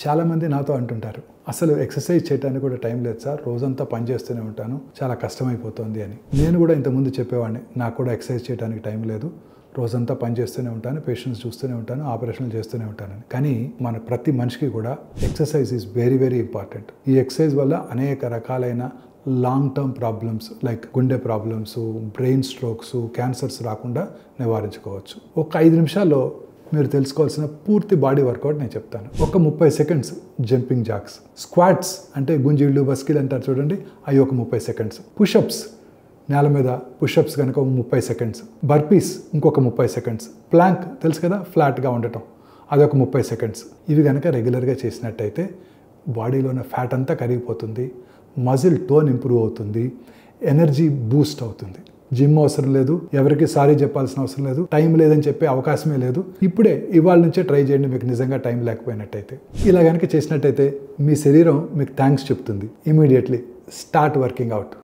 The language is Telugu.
చాలామంది నాతో అంటుంటారు, అసలు ఎక్సర్సైజ్ చేయడానికి కూడా టైం లేదు సార్, రోజంతా పని చేస్తూనే ఉంటాను, చాలా కష్టమైపోతుంది అని. నేను కూడా ఇంతకుముందు చెప్పేవాడిని, నాకు కూడా ఎక్సర్సైజ్ చేయడానికి టైం లేదు, రోజంతా పని చేస్తూనే ఉంటాను, పేషెంట్స్ చూస్తూనే ఉంటాను, ఆపరేషన్లు చేస్తూనే ఉంటానని. కానీ మన ప్రతి మనిషికి కూడా exercise is very very important. ఈ ఎక్సర్సైజ్ వల్ల అనేక రకాలైన లాంగ్ టర్మ్ ప్రాబ్లమ్స్ లైక్ గుండె ప్రాబ్లమ్స్, బ్రెయిన్ స్ట్రోక్స్, క్యాన్సర్స్ రాకుండా నివారించుకోవచ్చు. ఒక 5 నిమిషాల్లో మీరు తెలుసుకోవాల్సిన పూర్తి బాడీ వర్కౌట్ నేను చెప్తాను. ఒక 30 సెకండ్స్ జంపింగ్ జాక్స్, స్క్వాట్స్ అంటే గుంజీళ్ళు బస్కిల్ అంటారు చూడండి, అవి ఒక 30 సెకండ్స్, పుషప్స్ నేల మీద పుషప్స్ కనుక ఒక 30 సెకండ్స్, బర్పీస్ ఇంకొక 30 సెకండ్స్, ప్లాంక్ తెలుసు కదా ఫ్లాట్గా ఉండటం, అదొక 30 సెకండ్స్. ఇవి కనుక రెగ్యులర్గా చేసినట్టయితే బాడీలో ఉన్న ఫ్యాట్ అంతా కరిగిపోతుంది, మజిల్ టోన్ ఇంప్రూవ్ అవుతుంది, ఎనర్జీ బూస్ట్ అవుతుంది. జిమ్ అవసరం లేదు, ఎవరికి సారీ చెప్పాల్సిన అవసరం లేదు, టైం లేదని చెప్పే అవకాశమే లేదు. ఇప్పుడే ఇవాళ నుంచే ట్రై చేయండి, మీకు నిజంగా టైం లేకపోయినట్టయితే. ఇలా కనుక చేసినట్టయితే మీ శరీరం మీకు థ్యాంక్స్ చెప్తుంది. Immediately start working out.